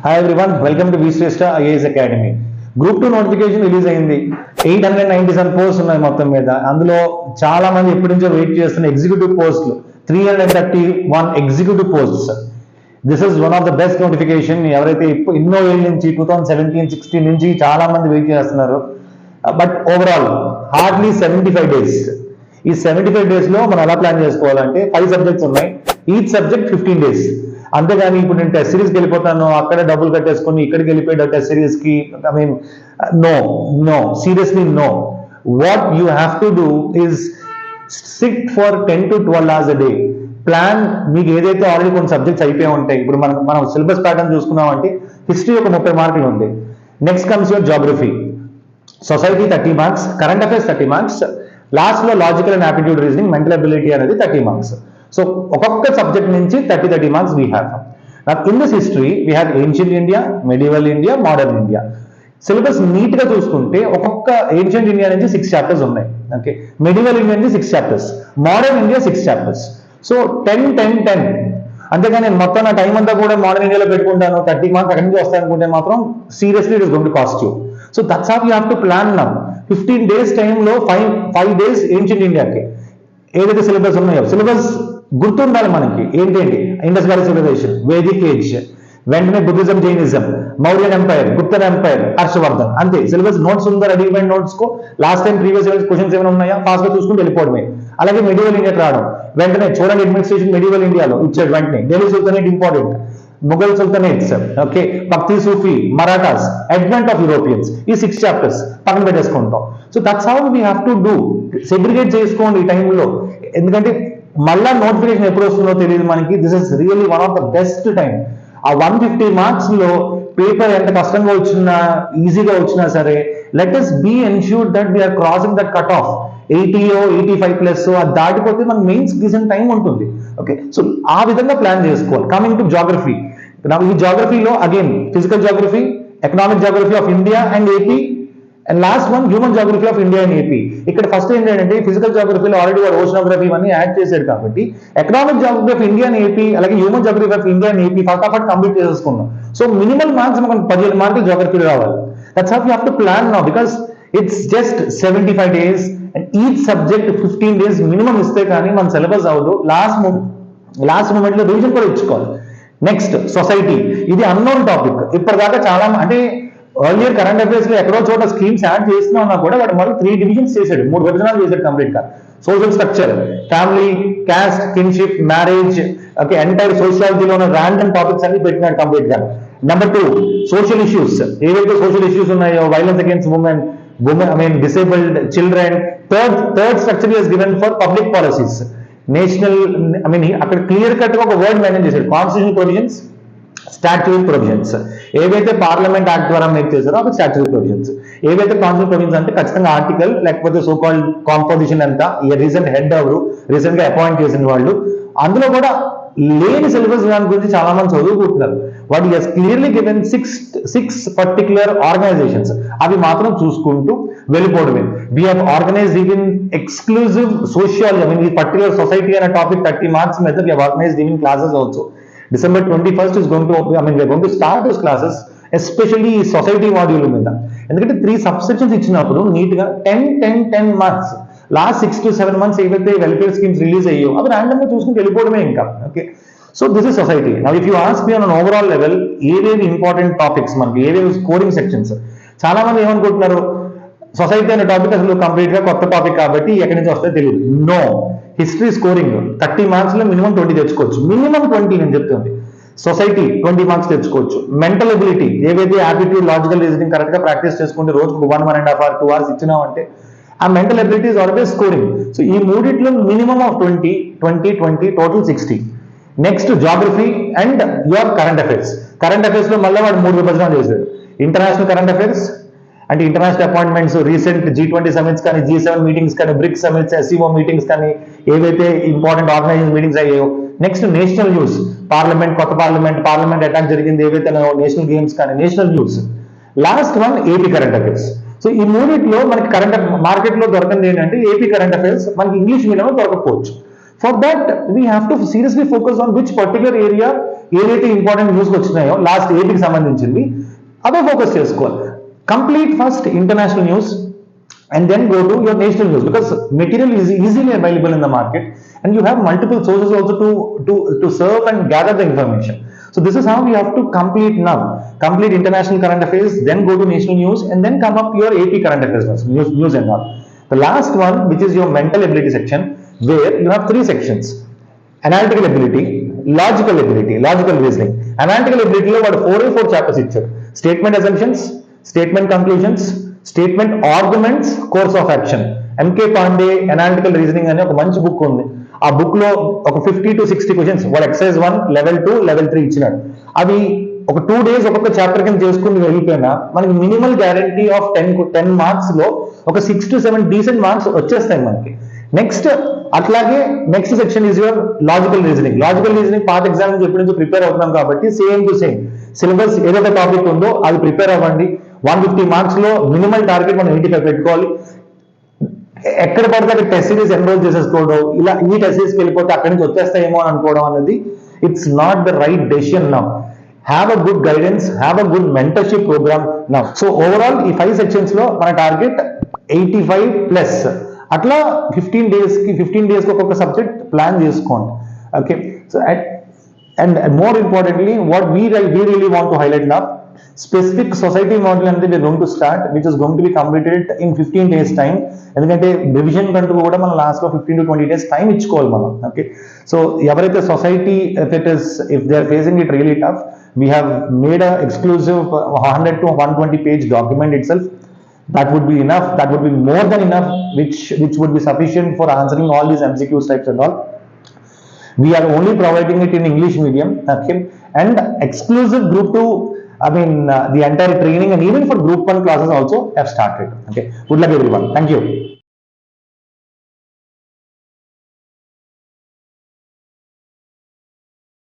Hi everyone, welcome to Shreshta IAS academy. Group 2 notification release అయింది. 897 post ఉన్నాయి మొత్తం మీద. అందులో చాలా మంది ఎప్పటి నుంచో వెయిట్ చేస్తున్న ఎగ్జిక్యూటివ్ పోస్టులు 331 executive posts. This is one of the best notification. ఎవరైతే ఎన్నో ఏళ్ళ నుంచి 2017-16 నుంచి చాలా మంది వెయిట్ చేస్తున్నారు. But overall hardly 75 days. ఈ 75 డేస్ లో మనం ఎలా ప్లాన్ చేసుకోవాలంటే 5 సబ్జెక్ట్స్ ఉన్నాయి. Each subject 15 days. అంతేగాని ఇప్పుడు నేను టెస్ట్ సిరీస్కి వెళ్ళిపోతాను, అక్కడే డబ్బులు కట్టేసుకుని ఇక్కడికి వెళ్ళిపోయి టెస్ట్ సిరీస్కి I mean no seriously no. What you have to do is sit for 10 to 12 hours a day. Plan. మీకు ఏదైతే ఆల్రెడీ కొన్ని సబ్జెక్ట్స్ అయిపోయి ఉంటాయి. ఇప్పుడు మనం సిలబస్ ప్యాటర్న్ చూసుకున్నామంటే హిస్టరీ ఒక 30 మార్కులు ఉంది. Next comes your geography, society 30 marks, current affairs 30 marks, last లో logical and aptitude reasoning, mental ability అనేది 30 మార్క్స్. సో ఒక్కొక్క సబ్జెక్ట్ నుంచి 30 marks we have. In this history we have ancient India, medieval India, modern India. Syllabus neat గా చూసుకుంటే ఒక్కొక్క ancient India నుంచి 6 chapters ఉన్నాయి. Okay, medieval India నుంచి 6 chapters, modern India 6 chapters. So 10. అంతేగాని నేను మొత్తం నా టైం అంతా కూడా మోడర్న్ ఇండియాలో పెట్టుకుంటాను, 30 మార్క్స్ అక్కడి నుంచి వస్తాయి అనుకుంటే మాత్రం seriously it is going to cost you. So that's how you have to plan now. 15 days టైంలో 5 డేస్ ఏన్షియంట్ ఇండియాకి ఏదైతే సిలబస్ ఉన్నాయో సిలబస్ గుర్తుండాలి మనకి. ఏంటంటే Indus valley civilisation, Vedic age, వెంటనే Buddhism, Jainism, Mauryan empire, Guptan empire, Harshavardhan. అంతే. సిలబస్ నోట్స్ ఉందా, రెడీమేడ్ నోట్స్ కో లాస్ట్ టైం ప్రీవియస్ క్వశ్చన్స్ ఏమైనా ఉన్నాయా ఫాస్ట్ గా చూసుకుంటూ వెళ్ళిపోవడమే. అలాగే మెడివల్ ఇండియాకి రావడం, వెంటనే చూడండి అడ్మినిస్ట్రేషన్ మెడివల్ ఇండియాలో ఇచ్చాడు వెంటనే. Delhi sultanate important, Mughal sultanates, okay, Bhakti, Sufi, Marathas, advent of Europeans, ఈ 6 చాప్టర్స్ పక్కన పెట్టేసుకుంటాం. So that's how we have to do. Segregate చేసుకోండి ఈ టైంలో. ఎందుకంటే మళ్ళా నోటిఫికేషన్ ఎప్పుడు వస్తుందో తెలియదు మనకి. This is really one of the best time. ఆ 150 మార్క్స్ లో పేపర్ ఎంత కష్టంగా వచ్చినా ఈజీగా వచ్చినా సరే, let us be ensured that we are crossing that cut off 85+ అది దాటిపోతే మనకు మెయిన్స్ గీసిన టైం ఉంటుంది. ఓకే, సో ఆ విధంగా ప్లాన్ చేసుకోవాలి. కమింగ్ టు జాగ్రఫీ, ఈ జాగ్రఫీలో again physical geography, economic geography of India and AP, and last one human geography of India and AP. ఇక్కడ ఫస్ట్ ఏంటంటే ఫిజికల్ జాగ్రఫీలో ఆల్రెడీ వాడు ఓషనోగ్రఫీ ఇవన్నీ యాడ్ చేశాడు కాబట్టి economic geography of India and AP అలాగే human geography of India and AP ఫటాఫట్ కంప్లీట్ చేసేసుకున్నాం. సో మినిమల్ మార్క్స్ మనకు 15 మార్కులు జాగ్రఫీలో రావాలి. That's how you have to plan now, because it's just 75 days and each subject 15 days minimum ఇస్తే కానీ మన సిలబస్ అవ్వదు. లాస్ట్ మూమెంట్ లో రివిజన్ కూడా ఇచ్చుకోవాలి. నెక్స్ట్ సొసైటీ, ఇది అన్నోన్ టాపిక్. ఇప్పటిదాకా చాలా అంటే ఎర్లియర్ కరెంట్ అఫైర్స్ లో ఎక్కడో చోట స్కీమ్స్ యాడ్ చేస్తున్నా ఉన్నా కూడా వాడు మళ్ళీ 3 డివిజన్స్ చేశాడు, 3 విభజనాలు చేశాడు కంప్లీట్ గా. Social structure, family, caste, kinship, marriage, okay, entire సోషియాలజీలో ఉన్న ర్యాండమ్ టాపిక్స్ అన్ని పెట్టినాడు కంప్లీట్ గా. నెంబర్ 2 సోషల్ ఇష్యూస్, ఏవైతే సోషల్ ఇష్యూస్ ఉన్నాయో violence against women, I mean disabled, children. Third structure is given for public policies, national, I mean అక్కడ clear cut గా ఒక వర్డ్ మెన్షన్ చేశాడు, కాన్స్టిట్యూషనల్ ప్రొవిజన్స్, స్టాట్యూటరీ ప్రొవిజన్స్. ఏవైతే parliament act ద్వారా make చేశారో అవి స్టాట్యూటరీ ప్రొవిజన్స్. ఏవైతే కాన్స్టిట్యూషనల్ ప్రొవిజన్స్ అంటే ఖచ్చితంగా ఆర్టికల్ లేకపోతే సో కాల్డ్ కాంపోజిషన్ అంతా, రీసెంట్ హెడ్ ఎవరు, రీసెంట్ గా అపాయింట్ చేసిన వాళ్ళు, అందులో కూడా లేని సిలబస్ దాని గురించి చాలా మంది చదువుకుంటున్నారు. What he has clearly given 6 particular organisations, అవి మాత్రం చూసుకుంటూ వెళ్ళిపోవడమే. We have organised even exclusive sociology, I mean ఈ పర్టికులర్ సొసైటీ అనే టాపిక్ 30 మార్క్స్ మీద we have organised even classes also. December 21st is going to, I mean, we are going to start those classes, especially society module మీద. ఎందుకంటే 3 subsections ఇచ్చినప్పుడు neat గా 10 marks. Last 6 to 7 months ఏవైతే welfare schemes release అయ్యో అవి random గా చూసుకుని వెళ్ళిపోవడమే ఇంకా. Okay, so this is society. Now if you ask me on overall level ఏవేవి ఇంపార్టెంట్ టాపిక్స్ మనకి, ఏవేవి స్కోరింగ్ సెక్షన్స్. చాలా మంది ఏమనుకుంటున్నారు, సొసైటీ అనే టాపిక్ అసలు కంప్లీట్ గా కొత్త టాపిక్ కాబట్టి ఎక్కడి నుంచి వస్తే తెలియదు. నో, హిస్టరీ స్కోరింగ్ 30 మార్క్స్ లో మినిమం 20 తెచ్చుకోవచ్చు. మినిమం 20 నేను చెప్తుంది. సొసైటీ 20 మార్క్స్ తెచ్చుకోవచ్చు. మెంటల్ అబిలిటీ, ఏవైతే యాప్టిట్యూడ్, లాజికల్ రీజనింగ్ కరెక్ట్ గా ప్రాక్టీస్ చేసుకుంటే రోజుకు 1.5 hours 2 hours ఇచ్చినామంటే ఆ mental ability is always scoring. So ఈ మూడిట్లో minimum of 20 total 60. Next geography and your current affairs. Current affairs లో మళ్ళీ వాడు 3 విభజనాలు చేశాడు. ఇంటర్నేషనల్ కరెంట్ అఫైర్స్ అంటే international appointments, recent G20 summits కానీ, G7 మీటింగ్స్ కానీ, బ్రిక్స్ సమిట్స్, SCO మీటింగ్స్ కానీ, ఏవైతే ఇంపార్టెంట్ ఆర్గనైజేషన్ మీటింగ్స్ అయ్యాయో. నెక్స్ట్ నేషనల్ న్యూస్, పార్లమెంట్, కొత్త పార్లమెంట్ అటాక్ జరిగింది, ఏవైతే నేషనల్ గేమ్స్ కానీ, national news. Last one AP current affairs. So ఈ మూడిట్లో మనకి కరెంట్ మార్కెట్ లో దొరకంది ఏంటంటే ఏపీ కరెంట్ అఫైర్స్ మనకి ఇంగ్లీష్ మీడియంలో దొరకపోవచ్చు. For that, we have to seriously focus on which particular area ఏదైతే ఇంపార్టెంట్ న్యూస్ వచ్చినాయో లాస్ట్ 8కి సంబంధించింది అవే ఫోకస్ చేసుకోవాలి. Complete first international news and then go to your national news, because material is easily available in the market and you have multiple sources also to serve and gather the information. So this is how you have to complete international current affairs, then go to national news, and then come up your AP current affairs news and all. The last one, which is your mental ability section, where you have 3 sections: analytical ability, logical reasoning. Analytical ability lo vaadu 4 chapters icharu: statement assumptions, statement conclusions, statement arguments, course of action. MK Pandey analytical reasoning అనే ఒక మంచి book ఉంది. ఆ book లో ఒక 50 to 60 questions వాడు excise 1, level 2, level 3 ఇచ్చినాడు. అవి ఒక 2 days ఒక్కొక్క చాప్టర్ కింద చేసుకుని వెళ్ళిపోయినా మనకి మినిమల్ గ్యారంటీ ఆఫ్ 10 మార్క్స్ లో ఒక 6 to 7 డీసెంట్ మార్క్స్ వచ్చేస్తాయి మనకి. నెక్స్ట్ అట్లాగే next section is your logical reasoning part exam నుంచి ఎప్పటి నుంచి ప్రిపేర్ అవుతున్నాం కాబట్టి సేమ్ టు సేమ్ సిలబస్ ఏదైతే టాపిక్ ఉందో అది ప్రిపేర్ అవ్వండి. 150 మార్క్స్ లో మినిమల్ టార్గెట్ మనం 85 పెట్టుకోవాలి. ఎక్కడ పడితే అక్కడ టెస్ట్ సిరీస్ ఎన్రోల్ చేసేసుకోవడం, ఇలా ఈ టెస్ట్ సిరీస్కి వెళ్ళిపోతే అక్కడి నుంచి వచ్చేస్తాయేమో అని అనుకోవడం అనేది it's not the right decision now. Have a good guidance, have a good mentorship programme now. So overall ఈ 5 సెక్షన్స్ లో మన టార్గెట్ 85+. అట్లా 15 డేస్కి ఒక్కొక్క సబ్జెక్ట్ ప్లాన్ చేసుకోండి. Okay, so and more importantly what we really want to highlight now, specific society model అంటే we're going to start, which is going to be completed in 15 days time. ఎందుకంటే revision కంటూ కూడా మనం last లో 15 to 20 days time ఇచ్చుకోవాలి మనం. Okay, so ఎవరైతే society if they are facing it really tough, we have made a exclusive 100 to 120 page document itself. That would be enough, that would be more than enough, which would be sufficient for answering all these MCQs types and all. We are only providing it in English medium, okay, and exclusive group 2, the entire training and even for group 1 classes also have started. Okay, good luck everyone. Thank you.